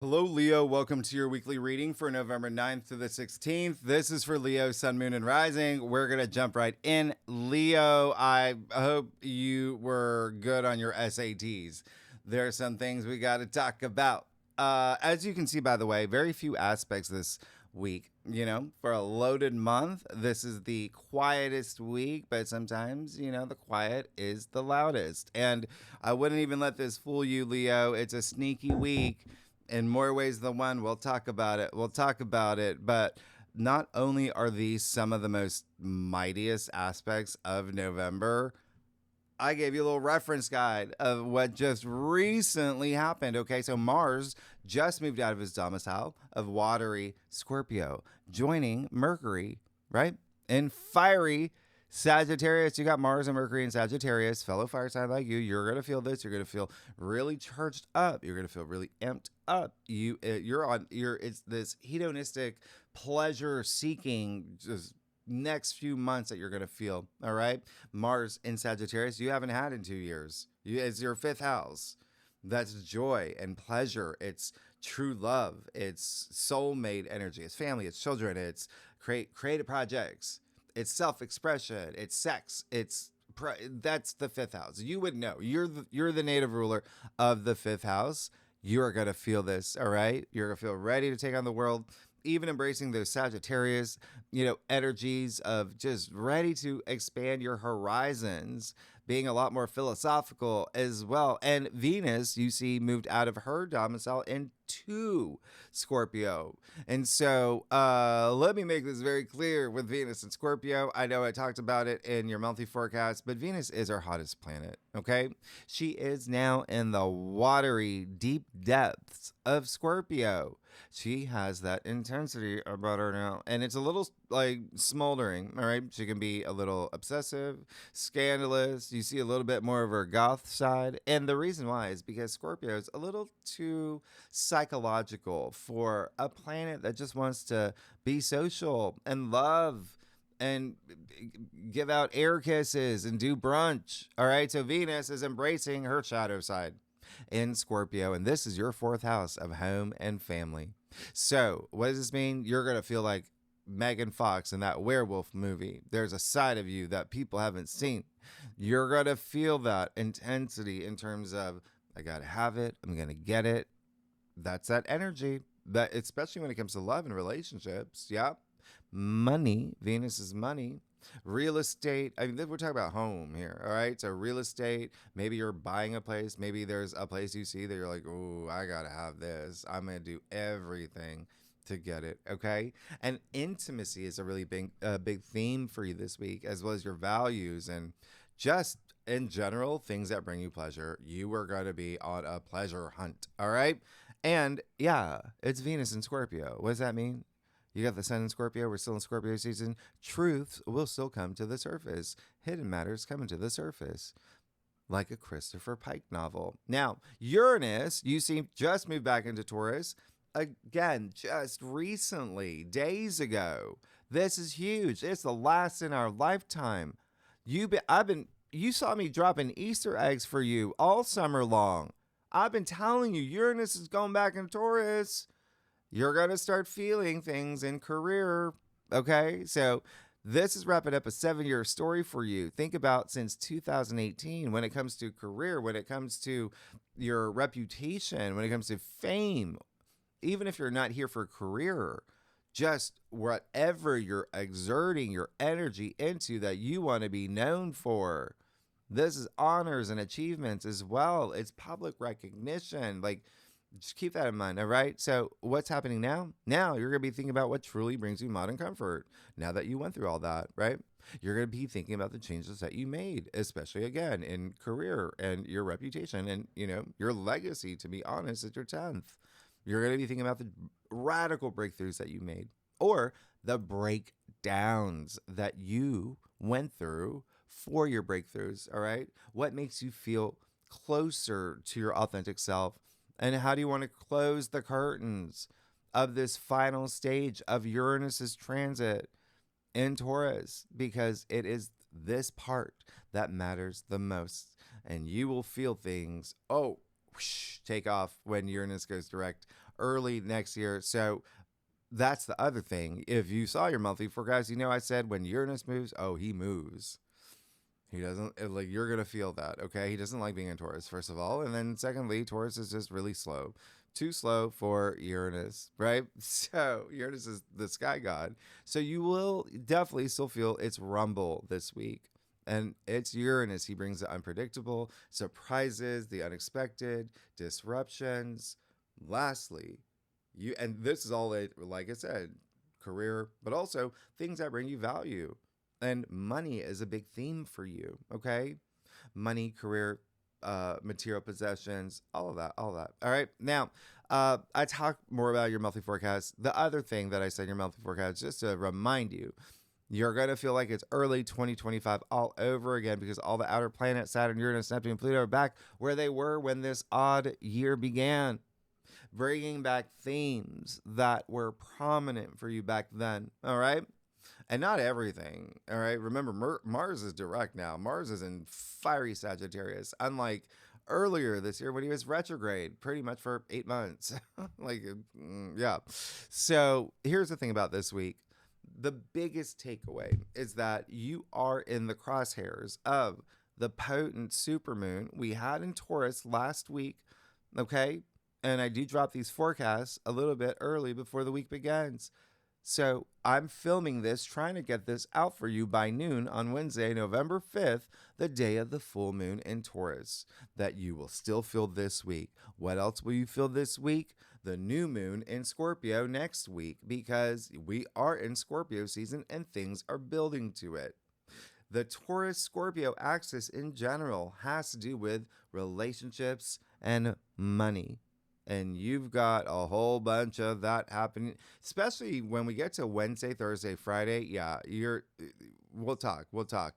Hello, Leo. Welcome to your weekly reading for November 9th to the 16th. This is for Leo, Sun, Moon, and Rising. We're going to jump right in. Leo, I hope you were good on your SATs. There are some things we got to talk about. As you can see, by the way, very few aspects this week. You know, for a loaded month, this is the quietest week, but sometimes, the quiet is the loudest. And I wouldn't even let this fool you, Leo. It's a sneaky week in more ways than one. We'll talk about it. But not only are these some of the most mightiest aspects of November, I gave you a little reference guide of what just recently happened. Okay, so Mars just moved out of his domicile of watery Scorpio, joining Mercury, right? In fiery Sagittarius. You got Mars and Mercury in Sagittarius, fellow fire sign like you. You're gonna feel this. You're gonna feel really charged up. You're gonna feel really amped up. It's this hedonistic, pleasure seeking, just next few months that you're going to feel. All right. Mars in Sagittarius, you haven't had in 2 years. It's your fifth house. That's joy and pleasure. It's true love. It's soulmate energy. It's family. It's children. It's creative projects. It's self-expression. It's sex. That's the fifth house. You would know. You're the native ruler of the fifth house. You're going to feel this. All right. You're going to feel ready to take on the world, even embracing those Sagittarius, energies of just ready to expand your horizons, being a lot more philosophical as well. And Venus, you see, moved out of her domicile into Scorpio. And so let me make this very clear with Venus and Scorpio. I know I talked about it in your monthly forecast, but Venus is our hottest planet, okay? She is now in the watery, deep depths of Scorpio. She has that intensity about her now, and it's a little like smoldering. All right, she can be a little obsessive, scandalous. You see a little bit more of her goth side, and the reason why is because Scorpio is a little too psychological for a planet that just wants to be social and love and give out air kisses and do brunch. All right, so Venus is embracing her shadow side in Scorpio, and this is your fourth house of home and family. So, what does this mean? You're going to feel like Megan Fox in that werewolf movie. There's a side of you that people haven't seen. You're going to feel that intensity in terms of, I got to have it, I'm going to get it. That's that energy, that especially when it comes to love and relationships. Yeah. Money, Venus is money. Real estate. I mean, we're talking about home here. All right. So, real estate. Maybe you're buying a place. Maybe there's a place you see that you're like, oh, I got to have this. I'm going to do everything to get it. Okay. And intimacy is a really big theme for you this week, as well as your values and just in general, things that bring you pleasure. You are going to be on a pleasure hunt. All right. And yeah, it's Venus in Scorpio. What does that mean? You got the sun in Scorpio. We're still in Scorpio season. Truth will still come to the surface. Hidden matters coming to the surface. Like a Christopher Pike novel. Now, Uranus, you see, just moved back into Taurus. Again, just recently, days ago. This is huge. It's the last in our lifetime. You saw me dropping Easter eggs for you all summer long. I've been telling you, Uranus is going back in Taurus. You're going to start feeling things in career. Okay. So this is wrapping up a 7-year story for you. Think about since 2018, when it comes to career, when it comes to your reputation, when it comes to fame, even if you're not here for career, just whatever you're exerting your energy into that you want to be known for. This is honors and achievements as well. It's public recognition. Like, just keep that in mind, all right? So what's happening now? Now you're going to be thinking about what truly brings you modern comfort. Now that you went through all that, right? You're going to be thinking about the changes that you made, especially, again, in career and your reputation and, your legacy, to be honest, at your 10th. You're going to be thinking about the radical breakthroughs that you made or the breakdowns that you went through for your breakthroughs, all right? What makes you feel closer to your authentic self? And how do you want to close the curtains of this final stage of Uranus's transit in Taurus? Because it is this part that matters the most. And you will feel things, take off when Uranus goes direct early next year. So that's the other thing. If you saw your monthly forecast, I said when Uranus moves, oh, he moves. He doesn't like you're gonna feel that, okay? He doesn't like being in Taurus, first of all, and then secondly, Taurus is just really slow, too slow for Uranus, right? So Uranus is the sky god, so you will definitely still feel its rumble this week, and it's Uranus. He brings the unpredictable, surprises, the unexpected, disruptions. Lastly, and this is all it, like I said, career, but also things that bring you value. And money is a big theme for you, okay? Money, career, material possessions, all of that, all of that. All right. Now, I talk more about your monthly forecast. The other thing that I said in your monthly forecast, just to remind you, you're going to feel like it's early 2025 all over again because all the outer planets, Saturn, Uranus, Neptune, Pluto, are back where they were when this odd year began, bringing back themes that were prominent for you back then. All right. And not everything. All right. Remember, Mars is direct now. Mars is in fiery Sagittarius, unlike earlier this year when he was retrograde pretty much for 8 months. Yeah. So here's the thing about this week. The biggest takeaway is that you are in the crosshairs of the potent supermoon we had in Taurus last week. Okay. And I do drop these forecasts a little bit early before the week begins. So I'm filming this, trying to get this out for you by noon on Wednesday, November 5th, the day of the full moon in Taurus, that you will still feel this week. What else will you feel this week? The new moon in Scorpio next week, because we are in Scorpio season and things are building to it. The Taurus Scorpio axis in general has to do with relationships and money. And you've got a whole bunch of that happening, especially when we get to Wednesday, Thursday, Friday. Yeah, we'll talk.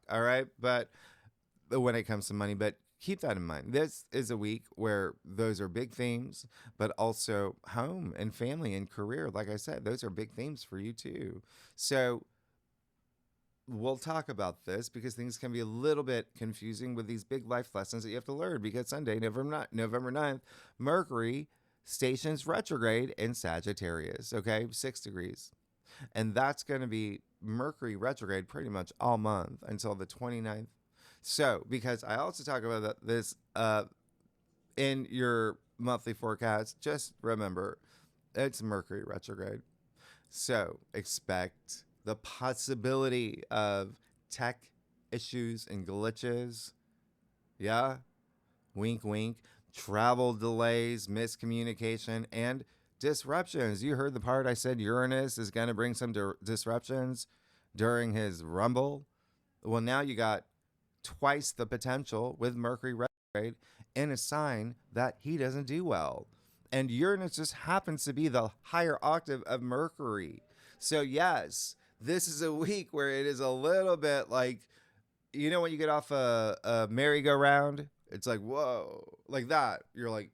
All right. But when it comes to money, but keep that in mind. This is a week where those are big themes, but also home and family and career. Like I said, those are big themes for you too. So we'll talk about this because things can be a little bit confusing with these big life lessons that you have to learn, because Sunday, November 9th, Mercury stations retrograde in Sagittarius, okay, 6 degrees. And that's going to be Mercury retrograde pretty much all month until the 29th. So, because I also talk about this in your monthly forecast, just remember it's Mercury retrograde. So, expect the possibility of tech issues and glitches. Yeah. Wink, wink. Travel delays, miscommunication, and disruptions. You heard the part I said Uranus is going to bring some disruptions during his rumble. Well, now you got twice the potential with Mercury retrograde in a sign that he doesn't do well. And Uranus just happens to be the higher octave of Mercury. So, yes, this is a week where it is a little bit like, when you get off a merry-go-round, it's like, whoa, like that. You're like,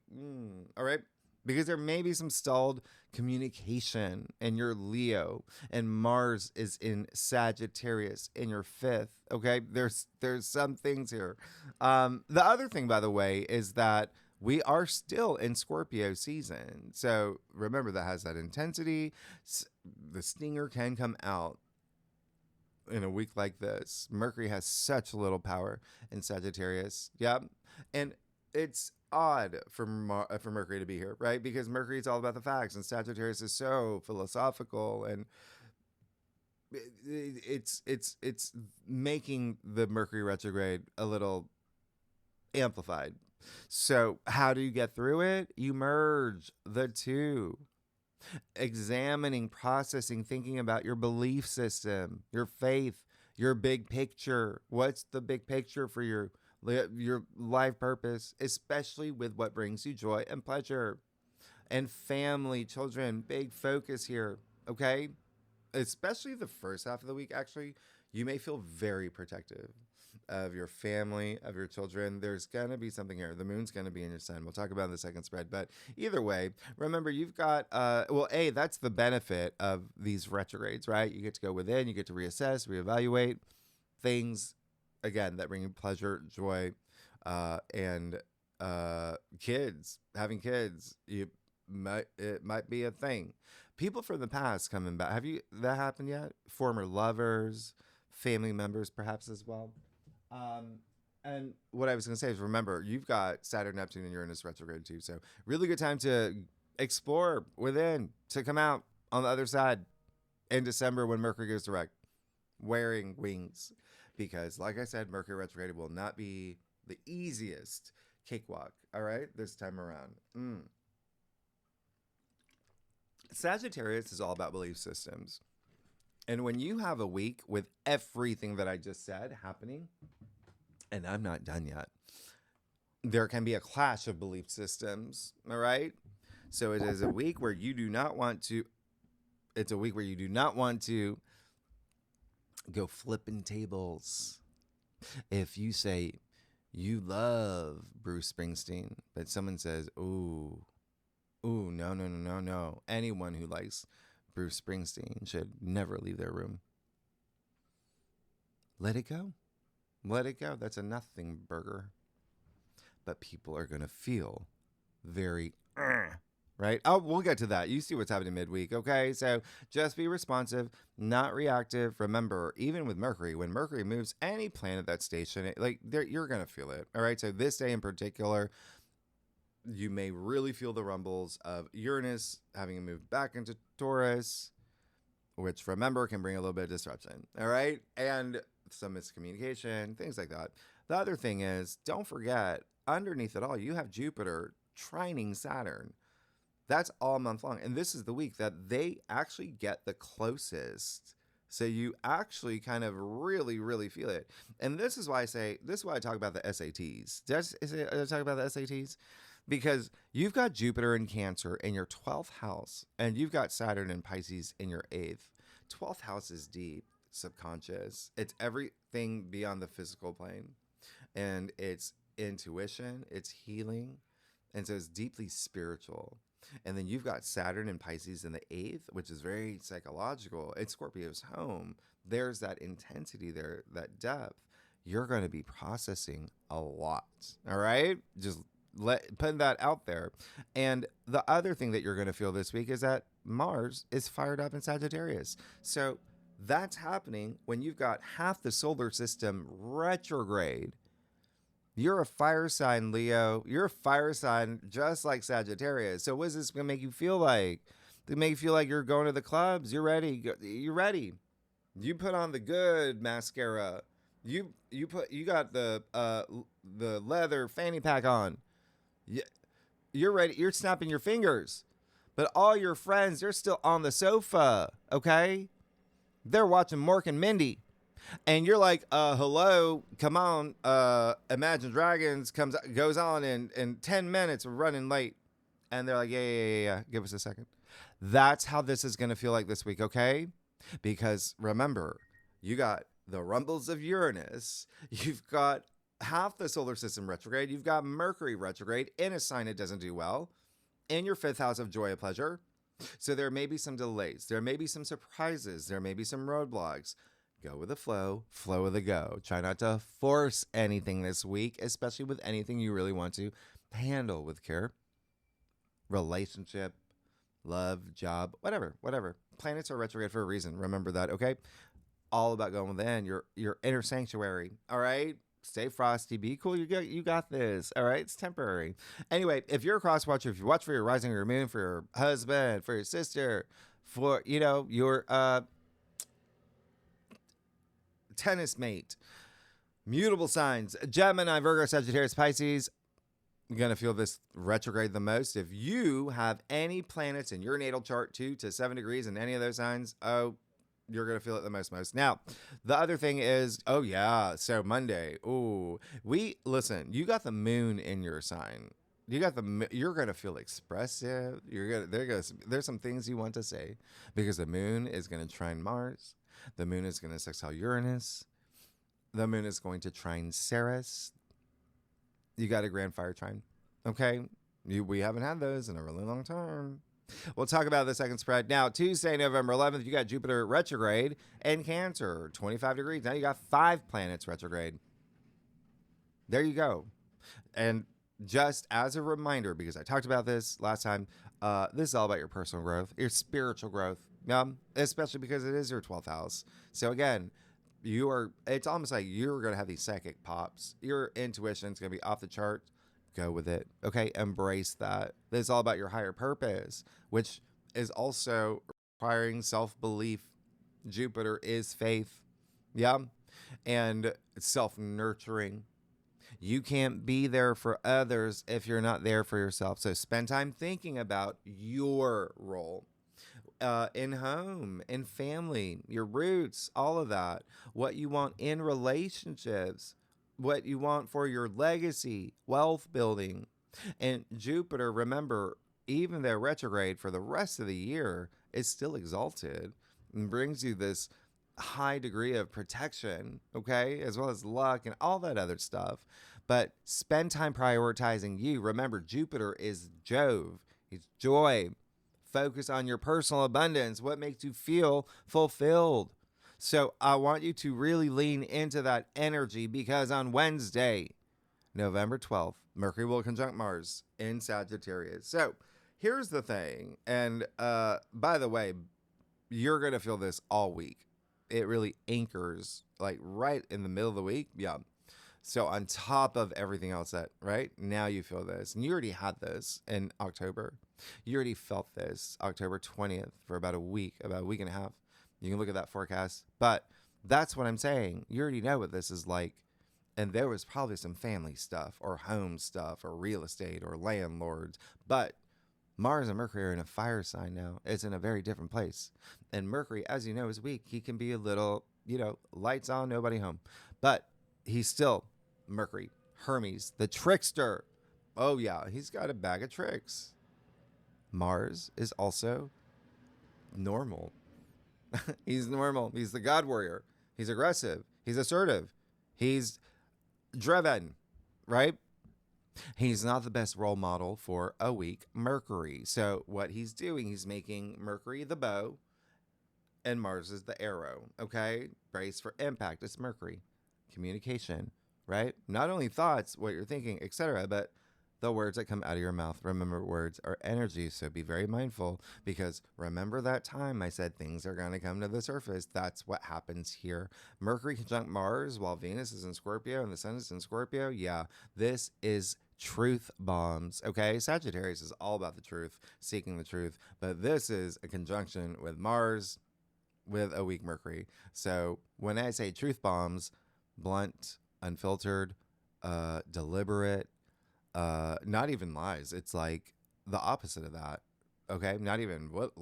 all right. Because there may be some stalled communication in your Leo, and Mars is in Sagittarius in your 5th. Okay. There's some things here. The other thing, by the way, is that we are still in Scorpio season. So remember, that has that intensity. The stinger can come out in a week like this. Mercury has such little power in Sagittarius. Yep. And it's odd for Mercury to be here, right? Because Mercury is all about the facts, and Sagittarius is so philosophical, and it's making the Mercury retrograde a little amplified. So how do you get through it? You merge the two. Examining, processing, thinking about your belief system, your faith, your big picture. What's the big picture for your life purpose, especially with what brings you joy and pleasure? And family, children, big focus here, okay? Especially the first half of the week, actually, you may feel very protective of your family, of your children. There's going to be something here. The moon's going to be in your sun. We'll talk about it in the second spread. But either way, remember, you've got, that's the benefit of these retrogrades, right? You get to go within, you get to reassess, reevaluate things, again, that bring you pleasure, joy, and kids, having kids. it might be a thing. People from the past coming back. Have you that happened yet? Former lovers, family members, perhaps as well. Um, and what I was going to say is, remember, you've got Saturn, Neptune, and Uranus retrograde too. So really good time to explore within, to come out on the other side in December when Mercury goes direct, wearing wings, because like I said, Mercury retrograde will not be the easiest cakewalk. All right, this time around. Sagittarius is all about belief systems. And when you have a week with everything that I just said happening, and I'm not done yet, there can be a clash of belief systems. All right. So it is a week where you do not want to, it's a week where you do not want to go flipping tables. If you say you love Bruce Springsteen, but someone says, ooh, no. Anyone who likes Bruce Springsteen should never leave their room. Let it go. Let it go. That's a nothing burger. But people are going to feel very, right? Oh, we'll get to that. You see what's happening midweek, okay? So just be responsive, not reactive. Remember, even with Mercury, when Mercury moves any planet that's stationed, you're going to feel it, all right? So this day in particular, you may really feel the rumbles of Uranus having moved back into Taurus, which, remember, can bring a little bit of disruption, all right? And some miscommunication, things like that. The other thing is, don't forget, underneath it all, you have Jupiter trining Saturn. That's all month long. And this is the week that they actually get the closest. So you actually kind of really, really feel it. And this is why I talk about the SATs. Did I talk about the SATs? Because you've got Jupiter in Cancer in your 12th house, and you've got Saturn in Pisces in your 8th. 12th house is deep, subconscious. It's everything beyond the physical plane. And it's intuition, it's healing, and so it's deeply spiritual. And then you've got Saturn in Pisces in the 8th, which is very psychological. It's Scorpio's home. There's that intensity there, that depth. You're going to be processing a lot, all right? Just putting that out there. And the other thing that you're going to feel this week is that Mars is fired up in Sagittarius. So that's happening when you've got half the solar system retrograde. You're a fire sign, Leo. You're a fire sign just like Sagittarius. So what is this going to make you feel like? They make you feel like you're going to the clubs. You're ready. You're ready. You put on the good mascara. You got the leather fanny pack on. You're ready. You're snapping your fingers. But all your friends, they're still on the sofa, okay? They're watching Mork and Mindy. And you're like, hello, come on. Imagine Dragons goes on in 10 minutes, we're running late. And they're like, yeah. Give us a second. That's how this is going to feel like this week, okay? Because remember, you got the rumbles of Uranus. You've got half the solar system retrograde. You've got Mercury retrograde in a sign it doesn't do well. In your 5th house of joy and pleasure. So there may be some delays. There may be some surprises. There may be some roadblocks. Go with the flow with the go. Try not to force anything this week, especially with anything you really want to handle with care. Relationship, love, job, whatever. Planets are retrograde for a reason. Remember that, okay? All about going within your inner sanctuary, all right? Stay frosty, be cool. You got this, all right? It's temporary. Anyway, if you're a cross watcher, if you watch for your rising or your moon, for your husband, for your sister, for your tennis mate, mutable signs, Gemini, Virgo, Sagittarius, Pisces, you're going to feel this retrograde the most. If you have any planets in your natal chart 2 to 7 degrees in any of those signs, you're going to feel it the most. Now, the other thing is, so Monday, listen, you got the moon in your sign. You're going to feel expressive. There's some things you want to say because the moon is going to trine Mars. The moon is going to sextile Uranus. The moon is going to trine Ceres. You got a grand fire trine. Okay? We haven't had those in a really long time. We'll talk about the second spread. Now, Tuesday, November 11th, you got Jupiter retrograde in Cancer, 25 degrees. Now you got 5 planets retrograde. There you go. And just as a reminder, because I talked about this last time, this is all about your personal growth, your spiritual growth, especially because it is your 12th house. So again, it's almost like you're going to have these psychic pops. Your intuition is going to be off the chart. Go with it. Okay. Embrace that. This is all about your higher purpose, which is also requiring self-belief. Jupiter is faith. Yeah. And self-nurturing. You can't be there for others if you're not there for yourself. So spend time thinking about your role in home, in family, your roots, all of that. What you want in relationships, what you want for your legacy, wealth building. And Jupiter, remember, even though retrograde for the rest of the year, is still exalted and brings you this high degree of protection, okay, as well as luck and all that other stuff. But spend time prioritizing you. Remember, Jupiter is Jove, he's joy. Focus on your personal abundance, what makes you feel fulfilled. So I want you to really lean into that energy, because on Wednesday, November 12th, Mercury will conjunct Mars in Sagittarius. So here's the thing. And by the way, you're going to feel this all week. It really anchors like right in the middle of the week. Yeah. So on top of everything else that, right, now you feel this. And you already had this in October. You already felt this October 20th for about a week and a half. You can look at that forecast. But that's what I'm saying. You already know what this is like. And there was probably some family stuff or home stuff or real estate or landlords. But Mars and Mercury are in a fire sign now. It's in a very different place. And Mercury, as you know, is weak. He can be a little, lights on, nobody home. But he's still Mercury, Hermes, the trickster. Oh, yeah, he's got a bag of tricks. Mars is also normal. He's normal. He's the God warrior. He's aggressive. He's assertive. He's driven, right? He's not the best role model for a weak Mercury. So what he's doing, he's making Mercury the bow and Mars is the arrow, okay? Brace for impact. It's Mercury. Communication, right? Not only thoughts, what you're thinking, etc., but the words that come out of your mouth. Remember, words are energy, so be very mindful, because remember that time I said things are going to come to the surface. That's what happens here. Mercury conjunct Mars while Venus is in Scorpio and the Sun is in Scorpio. Yeah, this is truth bombs, okay? Sagittarius is all about the truth, seeking the truth, but this is a conjunction with Mars with a weak Mercury. So when I say truth bombs, blunt, unfiltered, deliberate, not even lies. It's like the opposite of that. Okay, not even what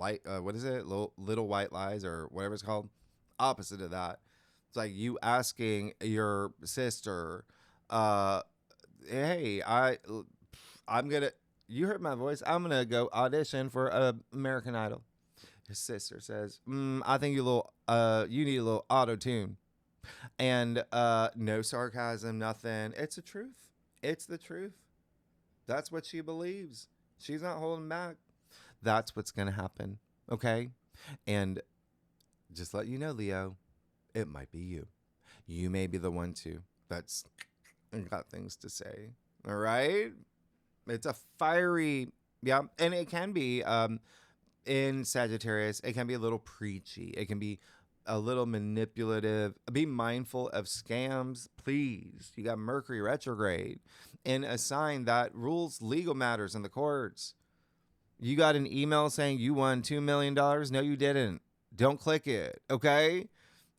is it? Little white lies or whatever it's called. Opposite of that. It's like you asking your sister, "Hey, I'm gonna. You heard my voice. I'm gonna go audition for American Idol." His sister says, "I think you need a little auto tune," and no sarcasm, nothing. It's the truth. It's the truth. That's what she believes. She's not holding back. That's what's going to happen. Okay? And just let you know, Leo, it might be you. You may be the one too that's got things to say. All right? It's a fiery, yeah. And it can be, in Sagittarius, it can be a little preachy. It can be a little manipulative. Be mindful of scams, please. You got Mercury retrograde in a sign that rules legal matters in the courts. You got an email saying you won $2 million. No, you didn't. Don't click it, okay?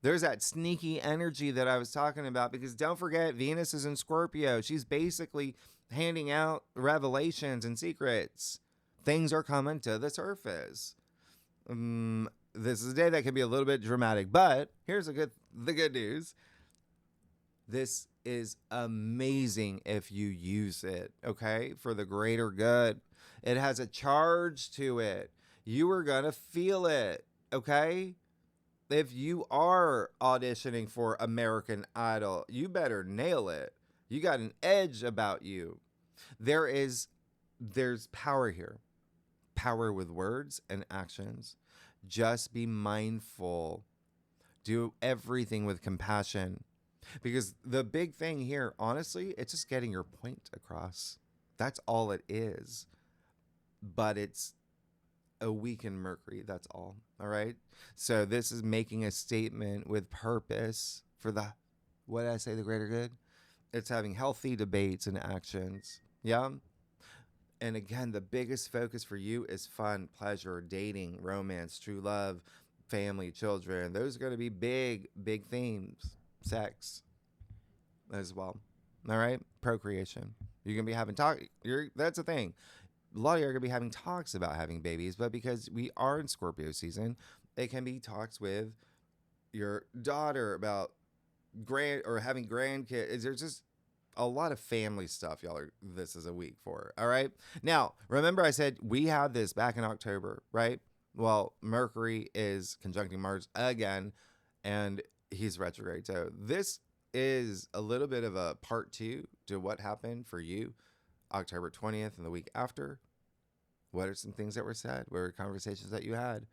There's that sneaky energy that I was talking about, because don't forget, Venus is in Scorpio. She's basically handing out revelations and secrets. Things are coming to the surface. This is a day that can be a little bit dramatic, but here's the good news. This is amazing if you use it, okay, for the greater good. It has a charge to it. You are going to feel it, okay? If you are auditioning for American Idol, you better nail it. You got an edge about you. There's power here. Power with words and actions. Just be mindful. Do everything with compassion. Because the big thing here, honestly, it's just getting your point across. That's all it is. But it's a weakened Mercury. That's all. All right. So this is making a statement with purpose for the, what did I say, the greater good? It's having healthy debates and actions. Yeah. And again, the biggest focus for you is fun, pleasure, dating, romance, true love, family, children. Those are going to be big, big themes. Sex as well. All right. Procreation. You're going to be having that's the thing. A lot of you are going to be having talks about having babies, but because we are in Scorpio season, it can be talks with your daughter about having grandkids. There's just a lot of family stuff this is a week for. All right. Now, remember I said we had this back in October, right? Well, Mercury is conjuncting Mars again, and he's retrograde. So this is a little bit of a part 2 to what happened for you October 20th and the week after. What are some things that were said? What were conversations that you had?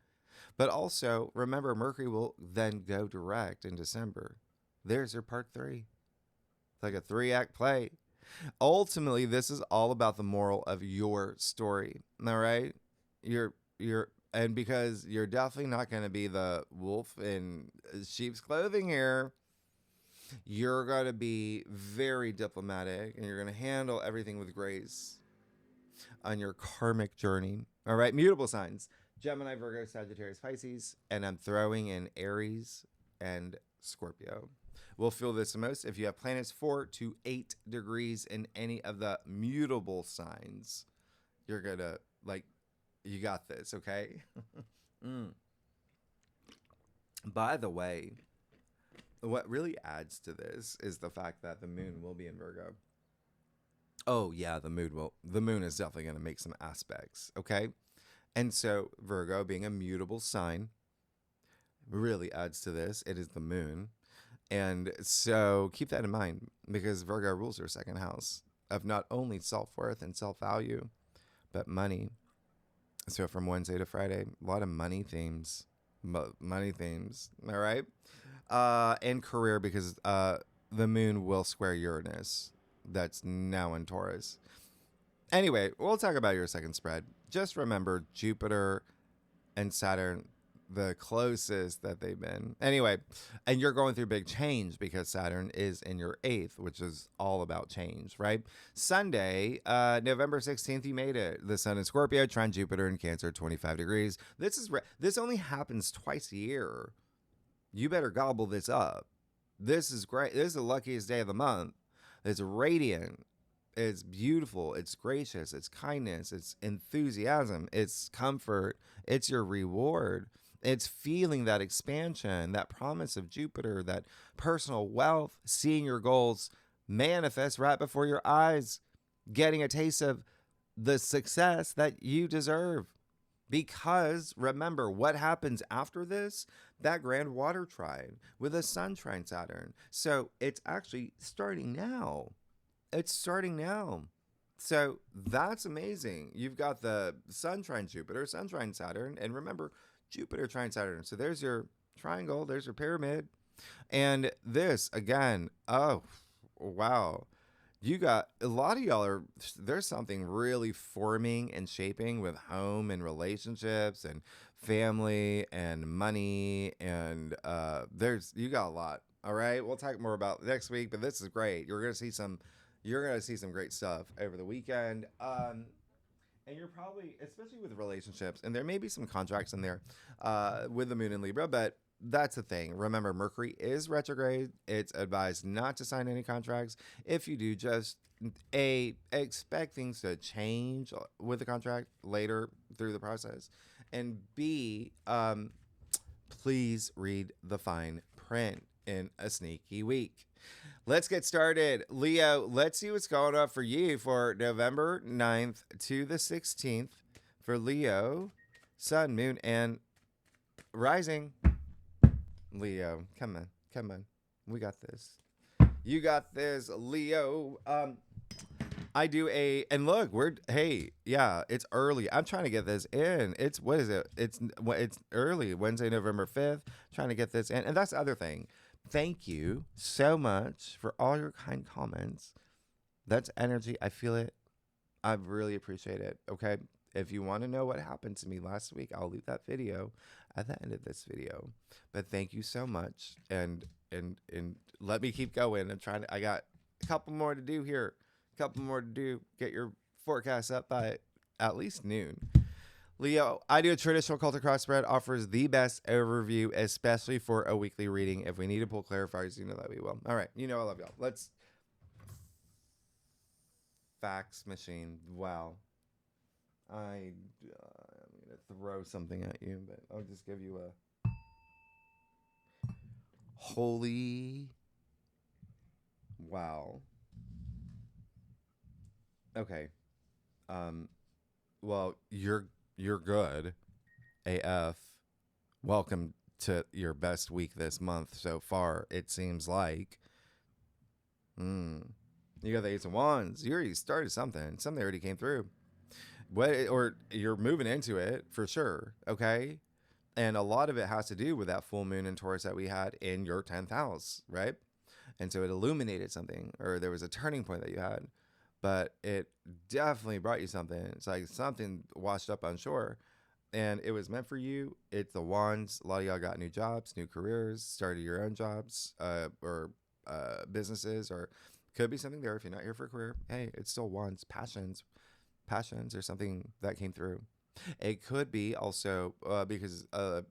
But also, remember, Mercury will then go direct in December. There's your part 3. It's like a 3-act play. Ultimately, this is all about the moral of your story. All right? And because you're definitely not going to be the wolf in sheep's clothing here, you're going to be very diplomatic and you're going to handle everything with grace on your karmic journey. All right, mutable signs: Gemini, Virgo, Sagittarius, Pisces, and I'm throwing in Aries and Scorpio. We'll feel this the most if you have planets 4 to 8 degrees in any of the mutable signs. You're going to, you got this, okay? By the way, what really adds to this is the fact that the moon will be in Virgo. Oh, yeah, the moon is definitely going to make some aspects, okay? And so Virgo, being a mutable sign, really adds to this. It is the moon. And so keep that in mind, because Virgo rules your second house of not only self-worth and self-value, but money. So from Wednesday to Friday, a lot of money themes. Money themes, all right? And career, because the moon will square Uranus. That's now in Taurus. Anyway, we'll talk about your second spread. Just remember Jupiter and Saturn, the closest that they've been. Anyway, and you're going through big change because Saturn is in your 8th, which is all about change, right? Sunday, November 16th, you made it. The Sun in Scorpio, trine Jupiter in Cancer, 25 degrees. This only happens twice a year. You better gobble this up. This is great. This is the luckiest day of the month. It's radiant. It's beautiful. It's gracious. It's kindness. It's enthusiasm. It's comfort. It's your reward. It's feeling that expansion, that promise of Jupiter, that personal wealth, seeing your goals manifest right before your eyes, getting a taste of the success that you deserve. Because remember, what happens after this? That grand water trine with a sun trine Saturn. So it's actually starting now. It's starting now. So that's amazing. You've got the sun trine Jupiter, sun trine Saturn, and remember, Jupiter trine Saturn. So there's your triangle, there's your pyramid. And this, again, oh, wow. You got a lot of y'all there's something really forming and shaping with home and relationships and family and money. And you got a lot. All right. We'll talk more about next week, but this is great. You're going to see some great stuff over the weekend. And you're probably, especially with relationships, and there may be some contracts in there with the moon in Libra, but that's the thing. Remember, Mercury is retrograde. It's advised not to sign any contracts. If you do, just expect things to change with the contract later through the process. And B, please read the fine print in a sneaky week. Let's get started. Leo, let's see what's going on for you for November 9th to the 16th for Leo, Sun, Moon, and Rising. Leo, come on. We got this. You got this, Leo. And look, it's early. I'm trying to get this in. What is it? It's early, Wednesday, November 5th. Trying to get this in. And that's the other thing. Thank you so much for all your kind comments. That's energy. I feel it. I really appreciate it. Okay. If you want to know what happened to me last week, I'll leave that video at the end of this video. But thank you so much. And let me keep going. I got a couple more to do here. A couple more to do. Get your forecast up by at least noon. Leo, I do a traditional cultic cross-spread, offers the best overview, especially for a weekly reading. If we need to pull clarifiers, you know that we will. All right. You know I love y'all. Let's fax machine. Wow. I'm going to throw something at you, but I'll just give you a holy wow. Okay. Um well, you're good. AF. Welcome to your best week this month so far, it seems like. You got the Ace of Wands. You already started something. Something already came through. What, or you're moving into it for sure. Okay. And a lot of it has to do with that full moon in Taurus that we had in your 10th house, right? And so it illuminated something, or there was a turning point that you had, but it definitely brought you something. It's like something washed up on shore, and it was meant for you. It's the Wands. A lot of y'all got new jobs, new careers, started your own jobs, or businesses, or could be something there. If you're not here for a career, hey, it's still Wands, passions, or something that came through. It could be also because a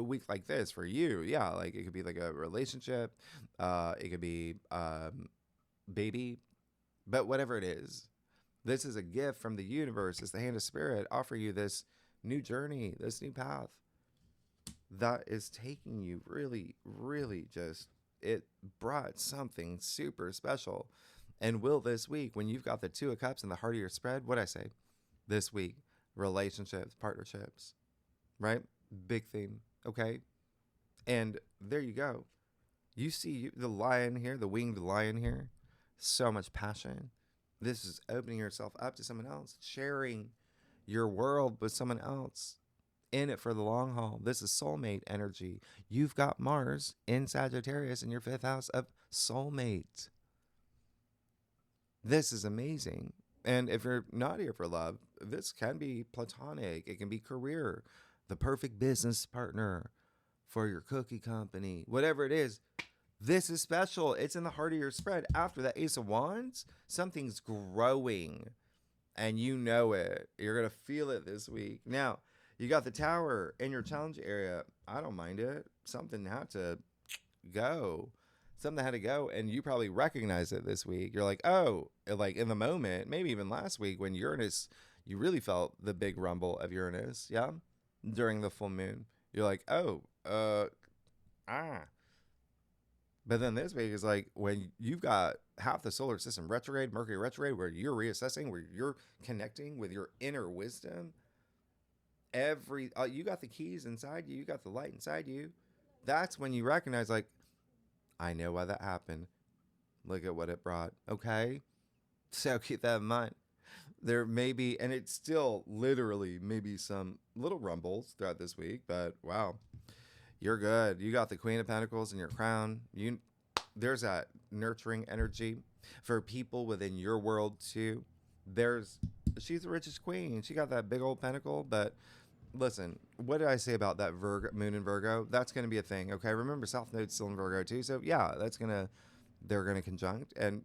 week like this for you, yeah, like it could be like a relationship, it could be baby, but whatever it is, this is a gift from the universe. It's the hand of spirit offer you this new journey, this new path that is taking you really, really just, it brought something super special. And will this week, when you've got the Two of Cups in the heart of your spread, what I say this week, relationships, partnerships, right? Big theme. Okay. And there you go. You see the lion here, the winged lion here. So much passion. This is opening yourself up to someone else, sharing your world with someone else, in it for the long haul. This is soulmate energy. You've got Mars in Sagittarius in your 5th house of soulmate. This is amazing. And if you're not here for love, this can be platonic. It can be career, the perfect business partner for your cookie company, whatever it is. This is special. It's in the heart of your spread. After that Ace of Wands, something's growing and you know it. You're going to feel it this week. Now, you got the Tower in your challenge area. I don't mind it. Something had to go. Something had to go, and you probably recognize it this week. You're like, oh, like in the moment, maybe even last week when Uranus, you really felt the big rumble of Uranus, yeah, during the full moon. You're like, oh, But then this week is like when you've got half the solar system retrograde, Mercury retrograde, where you're reassessing, where you're connecting with your inner wisdom. You got the keys inside you, you got the light inside you. That's when you recognize, like, I know why that happened. Look at what it brought. Okay. So keep that in mind. There may be, and it's still literally maybe some little rumbles throughout this week, but wow, you're good. You got the Queen of Pentacles in your crown. There's that nurturing energy for people within your world too. She's the richest queen. She got that big old pentacle, but listen, what did I say about that moon in Virgo? That's going to be a thing. Okay. Remember, South Node's still in Virgo too. So yeah, they're going to conjunct. And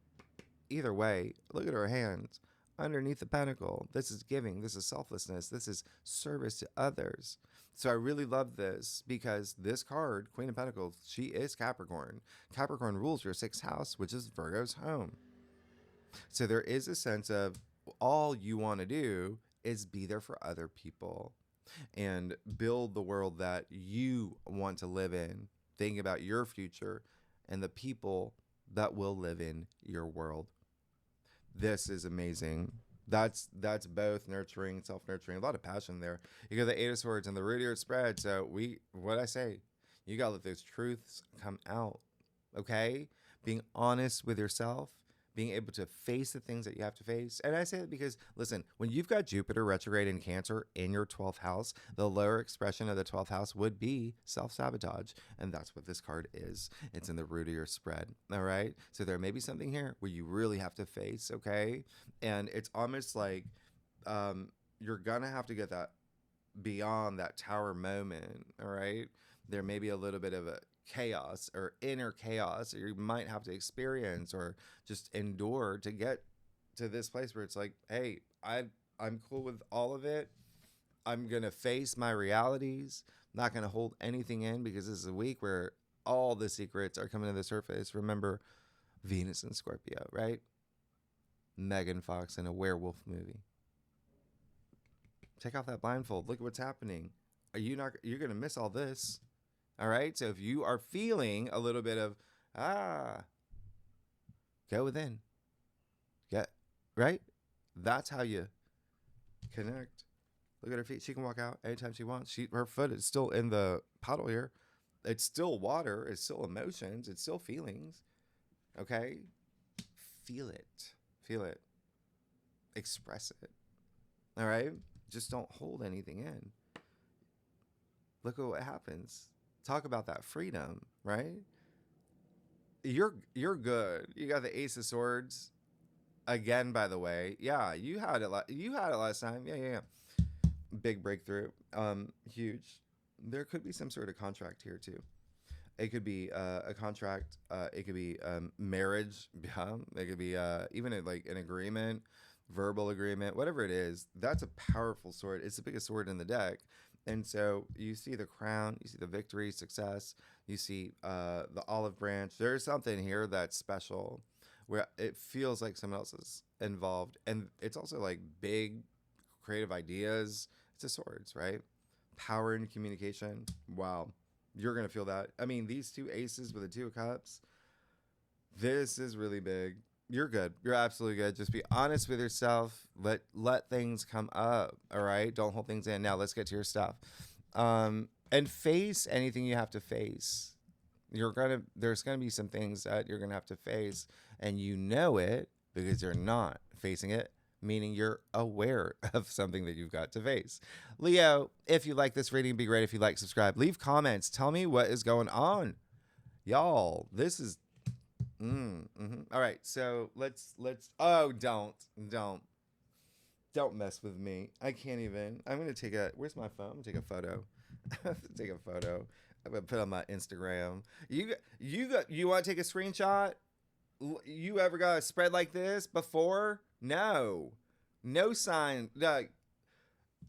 either way, look at her hands underneath the pentacle. This is giving. This is selflessness. This is service to others. So I really love this because this card, Queen of Pentacles, she is Capricorn. Capricorn rules your 6th house, which is Virgo's home. So there is a sense of all you want to do is be there for other people and build the world that you want to live in. Think about your future and the people that will live in your world. This is amazing. That's both nurturing, self-nurturing, a lot of passion there. You got the Eight of Swords and the root of your spread. So what I say, you got to let those truths come out. Okay? Being honest with yourself, being able to face the things that you have to face. And I say that because, listen, when you've got Jupiter retrograde in Cancer in your 12th house, the lower expression of the 12th house would be self-sabotage. And that's what this card is. It's in the root of your spread. All right. So there may be something here where you really have to face. Okay. And it's almost like you're going to have to get that beyond that tower moment. All right. There may be a little bit of a chaos or inner chaos you might have to experience or just endure to get to this place where it's like, hey, I'm cool with all of it. I'm gonna face my realities, not gonna hold anything in, because this is a week where all the secrets are coming to the surface. Remember Venus and Scorpio, right? Megan Fox in a werewolf movie. Take off that blindfold, look at what's happening. You're gonna miss all this. All right. So if you are feeling a little bit of, go within. Get right. That's how you connect. Look at her feet. She can walk out anytime she wants. Her foot is still in the puddle here. It's still water. It's still emotions. It's still feelings. Okay. Feel it. Feel it. Express it. All right. Just don't hold anything in. Look at what happens. Talk about that freedom, right? You're good. You got the Ace of Swords again, by the way. Yeah, you had it last time. Yeah. Big breakthrough. Huge. There could be some sort of contract here too. It could be a contract. It could be marriage. Yeah. It could be even like an agreement, verbal agreement, whatever it is. That's a powerful sword. It's the biggest sword in the deck. And so you see the crown, you see the victory, success, you see the olive branch. There's something here that's special where it feels like someone else is involved. And it's also like big creative ideas. It's the swords, right? Power and communication. Wow. You're going to feel that. I mean, these two aces with the 2 of cups, this is really big. You're good. You're absolutely good. Just be honest with yourself. Let things come up. All right. Don't hold things in. Now let's get to your stuff. And face anything you have to face. There's gonna be some things that you're gonna have to face, and you know it because you're not facing it, meaning you're aware of something that you've got to face. Leo, if you like this reading, it'd be great if you like, subscribe, leave comments, tell me what is going on. Y'all, this is all right, so let's don't mess with me. I can't even. I'm gonna take where's my phone? I'm gonna take a photo. Take a photo. I'm gonna put it on my Instagram. You want to take a screenshot? You ever got a spread like this before? No sign. Like,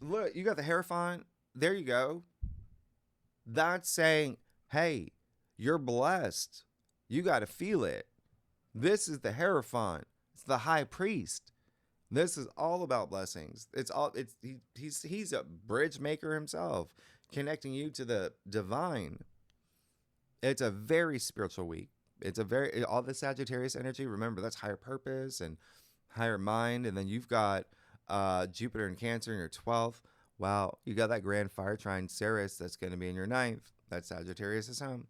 look, you got the Hierophant. There you go. That's saying, hey, you're blessed. You got to feel it. This is the Hierophant. It's the high priest. This is all about blessings. He's a bridge maker himself, connecting you to the divine. It's a very spiritual week. It's all the Sagittarius energy. Remember, that's higher purpose and higher mind. And then you've got Jupiter and Cancer in your 12th. Wow, you got that grand fire trine Ceres that's going to be in your 9th. That's Sagittarius' home.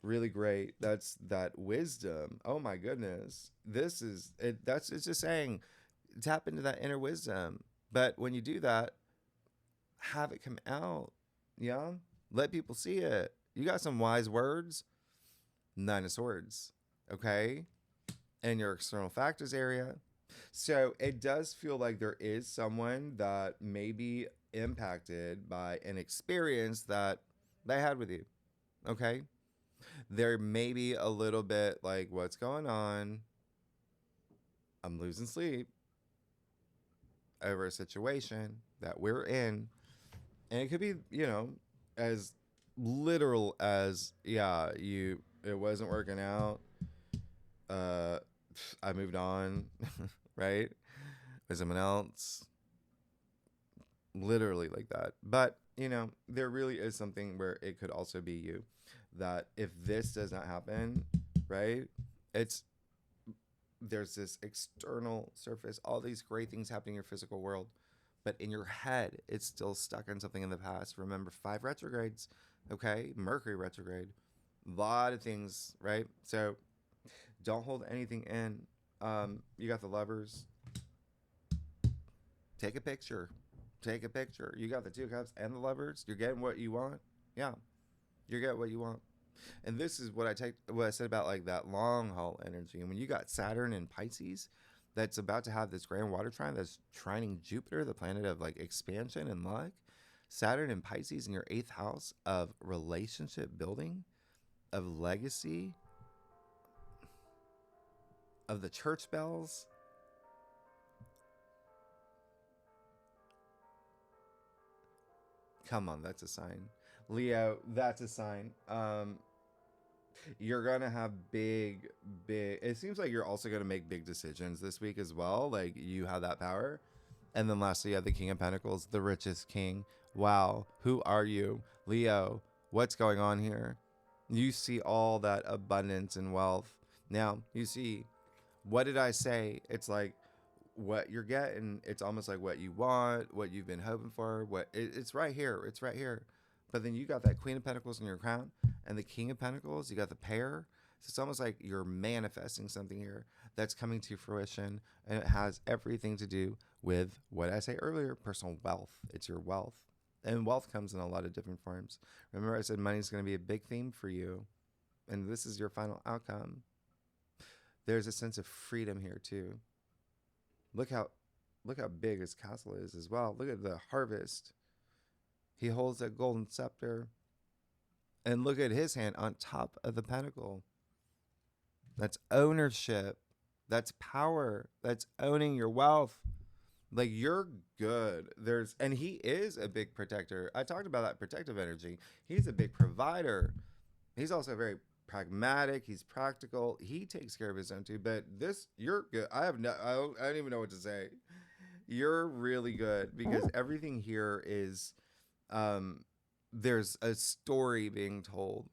Really great. That's that wisdom. Oh my goodness. This is it. It's just saying, tap into that inner wisdom. But when you do that, have it come out. Yeah. Let people see it. You got some wise words. 9 of Swords. Okay. In your external factors area. So it does feel like there is someone that may be impacted by an experience that they had with you. Okay. There may be a little bit like, what's going on? I'm losing sleep over a situation that we're in. And it could be, as literal as, it wasn't working out. I moved on, right? With someone else. Literally like that. But, there really is something where it could also be you. That if this does not happen, right, there's this external surface, all these great things happening in your physical world, but in your head, it's still stuck on something in the past. Remember, 5 retrogrades, okay? Mercury retrograde, a lot of things, right? So don't hold anything in. You got the Lovers. Take a picture. Take a picture. You got the Two of Cups and the Lovers. You're getting what you want. Yeah, you're getting what you want. And this is what I said about like that long haul energy. And when you got Saturn in Pisces, that's about to have this grand water trine that's trining Jupiter, the planet of like expansion and luck. Saturn in Pisces in your 8th house of relationship building, of legacy, of the church bells. Come on, that's a sign. Leo, that's a sign. You're gonna have big, it seems like you're also gonna make big decisions this week as well. Like you have that power. And then lastly, you have the King of Pentacles, the richest king. Wow, who are you? Leo, what's going on here? You see all that abundance and wealth. Now, you see, what did I say? It's like what you're getting. It's almost like what you want, what you've been hoping for. It's right here. It's right here. But then you got that Queen of Pentacles in your crown and the King of Pentacles. You got the pair. So it's almost like you're manifesting something here that's coming to fruition. And it has everything to do with what I say earlier, personal wealth. It's your wealth. And wealth comes in a lot of different forms. Remember I said money's going to be a big theme for you. And this is your final outcome. There's a sense of freedom here too. Look how big his castle is as well. Look at the harvest. He holds a golden scepter. And look at his hand on top of the pentacle. That's ownership. That's power. That's owning your wealth. Like you're good. And he is a big protector. I talked about that protective energy. He's a big provider. He's also very pragmatic. He's practical. He takes care of his own too. But you're good. I don't even know what to say. You're really good because everything here is, there's a story being told,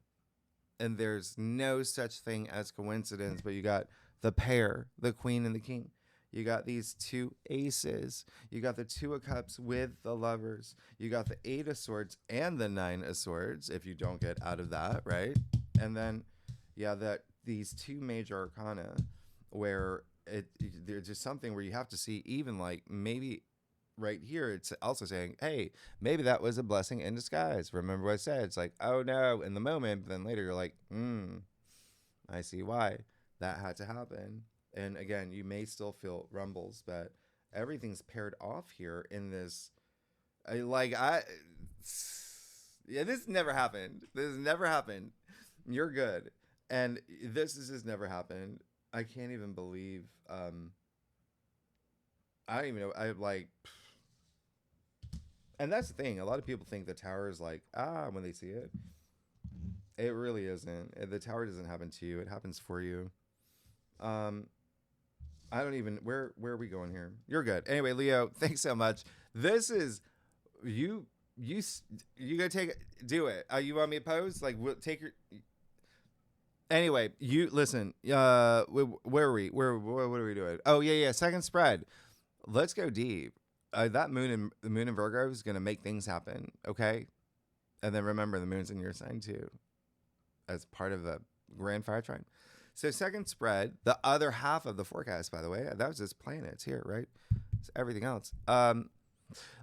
and there's no such thing as coincidence. But you got the pair, the Queen and the King. You got these two aces. You got the Two of Cups with the Lovers. You got the 8 of Swords and the 9 of Swords, if you don't get out of that, right? And then, yeah, these two major arcana where there's just something where you have to see even like maybe right here, it's also saying, hey, maybe that was a blessing in disguise. Remember what I said? It's like, oh no, in the moment, but then later you're like, I see why that had to happen. And again, you may still feel rumbles, but everything's paired off here in this. Yeah, this never happened. This has never happened. You're good. And this has just never happened. I can't even believe, I don't even know. And that's the thing. A lot of people think the tower is like, when they see it. It really isn't. The tower doesn't happen to you. It happens for you. I don't even, where are we going here? You're good. Anyway, Leo, thanks so much. This is, you gotta do it. You want me to pose? Like, we'll take your, anyway, you listen, where are we? What are we doing? Oh yeah. Second spread. Let's go deep. That moon in Virgo is going to make things happen. Okay. And then remember the moon's in your sign too, as part of the grand fire trine. So second spread, the other half of the forecast, by the way, that was just planets here, right? So everything else.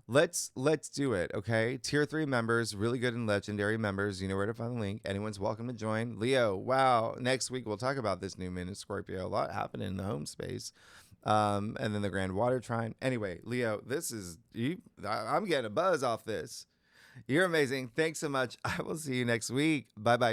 Let's do it, okay? Tier 3 members, really good and legendary members. You know where to find the link. Anyone's welcome to join. Leo, wow. Next week, we'll talk about this new moon in Scorpio. A lot happening in the home space. And then the grand water trine. Anyway, Leo, this is, I'm getting a buzz off this. You're amazing. Thanks so much. I will see you next week. Bye-bye.